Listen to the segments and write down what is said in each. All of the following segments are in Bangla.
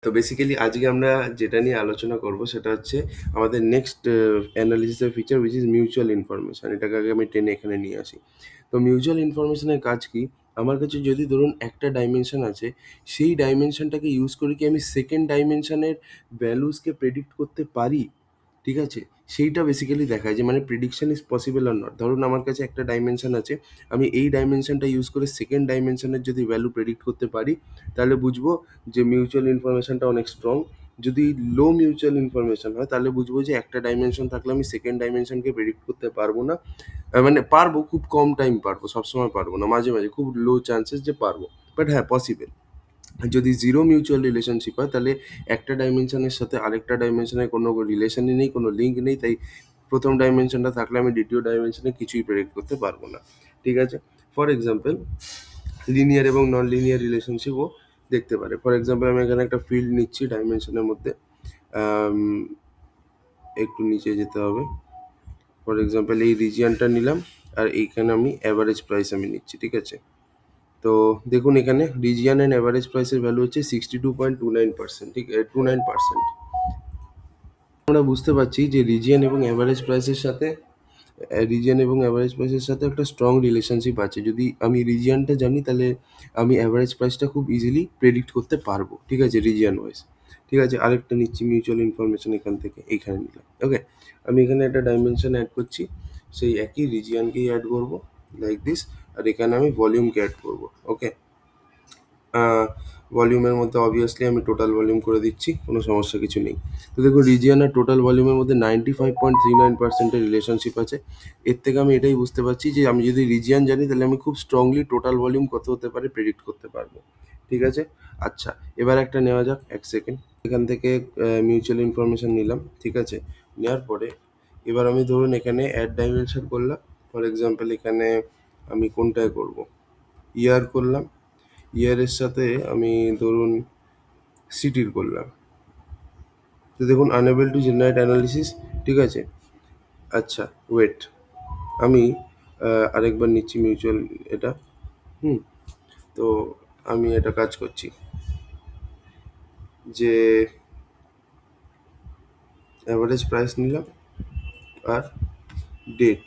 তো বেসিক্যালি আজকে আমরা যেটা নিয়ে আলোচনা করব সেটা হচ্ছে আমাদের নেক্সট অ্যানালিসিসের feature which is mutual information. এটাকে আগে আমি টেনে এখানে নিয়ে আসি। তো মিউচুয়াল ইনফরমেশনের কাজ কি? আমার কাছে যদি ধরুন একটা ডাইমেনশন আছে, সেই ডাইমেনশনটাকে ইউজ করে কি আমি সেকেন্ড ডাইমেনশনের ভ্যালুসকে প্রেডিক্ট করতে পারি? ঠিক আছে? সেইটা বেসিক্যালি দেখায় যে মানে prediction is possible or not. ধরুন আমার কাছে একটা ডাইমেনশন আছে, আমি এই ডাইমেনশনটা ইউজ করে সেকেন্ড ডাইমেনশনের যদি ভ্যালু প্রেডিক্ট করতে পারি, তাহলে বুঝবো যে মিউচুয়াল ইনফরমেশনটা অনেক স্ট্রং। যদি লো মিউচুয়াল ইনফরমেশন হয় তাহলে বুঝবো যে একটা ডাইমেনশন থাকলে আমি সেকেন্ড ডাইমেনশনকে প্রেডিক্ট করতে পারবো না। মানে পারবো, খুব কম টাইম পারবো, সবসময় পারবো না, মাঝে মাঝে খুব লো চান্সেস যে পারবো, বাট হ্যাঁ পসিবল। যদি জিরো মিউচুয়াল রিলেশনশিপ হয় তাহলে একটা ডাইমেনশনের সাথে আরেকটা ডাইমেনশনের কোনো রিলেশনই নেই, কোনো লিঙ্ক নেই, তাই প্রথম ডাইমেনশনটা থাকলে আমি দ্বিতীয় ডাইমেনশনে কিছুই প্রেডিক্ট করতে পারবো না। ঠিক আছে? ফর এক্সাম্পল লিনিয়ার এবং নন লিনিয়ার রিলেশনশিপও দেখতে পারে। ফর এক্সাম্পল আমি এখানে একটা ফিল্ড নিচ্ছি ডাইমেনশনের মধ্যে, আম, একটু নিচে যেতে হবে। ফর এক্সাম্পল এই রিজিয়নটা নিলাম, আর এইখানে আমি অ্যাভারেজ প্রাইস আমি নিচ্ছি। ঠিক আছে? তো দেখুন এখানে রিজিয়ন অ্যান্ড অ্যাভারেজ প্রাইসের ভ্যালু হচ্ছে 62.29%, ঠিক 29%। আমরা বুঝতে পারছি যে রিজিয়ন এবং অ্যাভারেজ প্রাইসের সাথে একটা স্ট্রং রিলেশনশিপ আছে। যদি আমি রিজিয়নটা জানি তাহলে আমি অ্যাভারেজ প্রাইসটা খুব ইজিলি প্রেডিক্ট করতে পারবো। ঠিক আছে? Region wise. ঠিক আছে? আরেকটা নিচ্ছি মিউচুয়াল ইনফরমেশন, এখান থেকে এইখানে নিলাম। ওকে, আমি এখানে একটা ডাইমেনশন অ্যাড করছি, সেই একই রিজিয়নকেই অ্যাড করবো লাইক দিস, আর এখানে আমি ভলিউমকে অ্যাড করবো। ওকে, ভলিউমের মধ্যে অবভিয়াসলি আমি টোটাল ভলিউম করে দিচ্ছি, কোনো সমস্যা কিছু নেই। তো দেখুন রিজিয়ন আর টোটাল ভলিউমের মধ্যে 95.39%-এর রিলেশনশিপ আছে। এর থেকে আমি এটাই বুঝতে পারছি যে আমি যদি রিজিয়ন জানি তাহলে আমি খুব স্ট্রংলি টোটাল ভলিউম কত হতে পারে প্রেডিক্ট করতে পারবো। ঠিক আছে? আচ্ছা, এবার একটা নেওয়া যাক, এক সেকেন্ড। এখান থেকে মিউচুয়াল ইনফরমেশন নিলাম। ঠিক আছে? নেওয়ার পরে এবার আমি ধরুন এখানে অ্যাড ডাইমেনশন করলাম। ফর এক্সাম্পল এখানে আমি কোনটায় করব, ইয়ার করলাম। ইয়ারের সাথে আমি ধরুন সিটির করলাম। তো দেখুন আনএবল টু জেনারেট অ্যানালিসিস। ঠিক আছে? আচ্ছা ওয়েট, আমি আরেকবার নিচ্ছি মিউচুয়াল এটা। হুম, তো আমি এটা কাজ করছি যে অ্যাভারেজ প্রাইস নিলাম আর ডেট।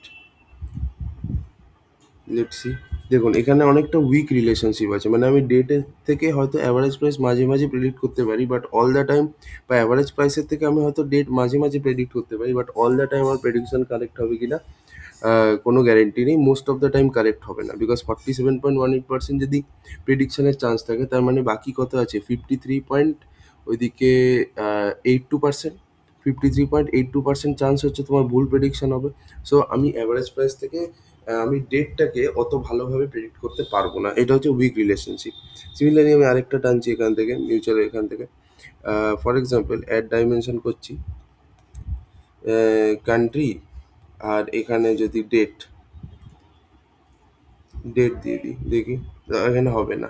Let's see. দেখুন এখানে অনেকটা উইক রিলেশনশিপ আছে, মানে আমি ডেটের থেকে হয়তো অ্যাভারেজ প্রাইস মাঝে মাঝে প্রেডিক্ট করতে পারি, বাট অল দ্য টাইম, বা অ্যাভারেজ প্রাইসের থেকে আমি হয়তো ডেট মাঝে মাঝে প্রেডিক্ট করতে পারি, বাট অল দ্য টাইম আমার প্রেডিকশন কারেক্ট হবে কিনা কোনো গ্যারেন্টি নেই। Most of the time correct হবে না, বিকজ 47.18% যদি প্রেডিকশনের চান্স থাকে, তার মানে বাকি কত আছে, 53 পয়েন্ট ওইদিকে 82%। 53.82% চান্স হচ্ছে তোমার ভুল প্রেডিকশন হবে। সো আমি অ্যাভারেজ প্রাইস থেকে আমি ডেটটাকে অত ভালোভাবে প্রেডিক্ট করতে পারবো না, এটা হচ্ছে উইক রিলেশনশিপ। সিমিলারলি আমি আরেকটা টানছি এখান থেকে মিউচুয়াল, এখান থেকে ফর এক্সাম্পল অ্যাড ডাইমেনশন করছি কান্ট্রি, আর এখানে যদি ডেট ডেট দিয়ে দিই, দেখি এখানে হবে না।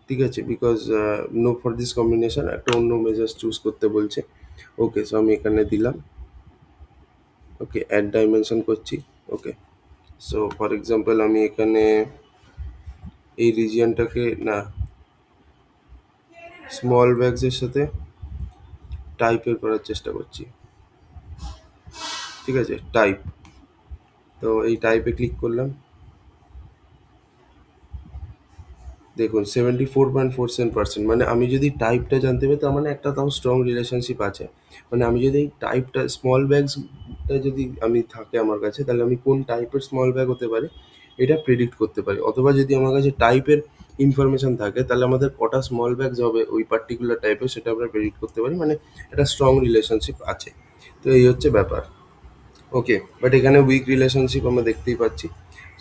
ঠিক আছে? Because no for this combination, একটা অন্য মেজার্স চুজ করতে বলছে। ওকে, সো আমি এখানে দিলাম। ওকে, অ্যাড ডাইমেনশন করছি। ওকে, সো ফর এক্সাম্পল আমি এখানে এই রিজিয়নটাকে না স্মল ব্যাগসের সাথে টাইপের করার চেষ্টা করছি। ঠিক আছে? টাইপ, তো এই টাইপে ক্লিক করলাম। দেখুন 74.47%, মানে আমি যদি টাইপটা জানতে পারি তার মানে একটা তাও স্ট্রং রিলেশনশিপ আছে। মানে আমি যদি এই টাইপটা স্মল ব্যাগসটা যদি আমি থাকে আমার কাছে, তাহলে আমি কোন টাইপের স্মল ব্যাগ হতে পারে এটা প্রেডিক্ট করতে পারি। অথবা যদি আমার কাছে টাইপের ইনফরমেশন থাকে তাহলে আমাদের কটা স্মল ব্যাগস হবে ওই পার্টিকুলার টাইপের সেটা আমরা প্রেডিক্ট করতে পারি, মানে একটা স্ট্রং রিলেশনশিপ আছে। তো এই হচ্ছে ব্যাপার। ওকে, বাট এখানে উইক রিলেশনশিপ আমরা দেখতেই পাচ্ছি।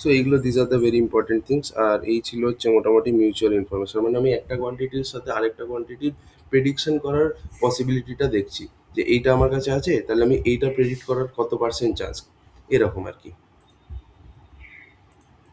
সো এইগুলো this are the very important things. আর এই ছিল হচ্ছে মোটামুটি মিউচুয়াল ইনফরমেশন, মানে আমি একটা কোয়ান্টিটির সাথে আরেকটা কোয়ান্টিটির প্রেডিকশন করার পসিবিলিটিটা দেখছি, যে এইটা আমার কাছে আছে তাহলে আমি এইটা প্রেডিক্ট করার কত পার্সেন্ট চান্স, এরকম আর কি।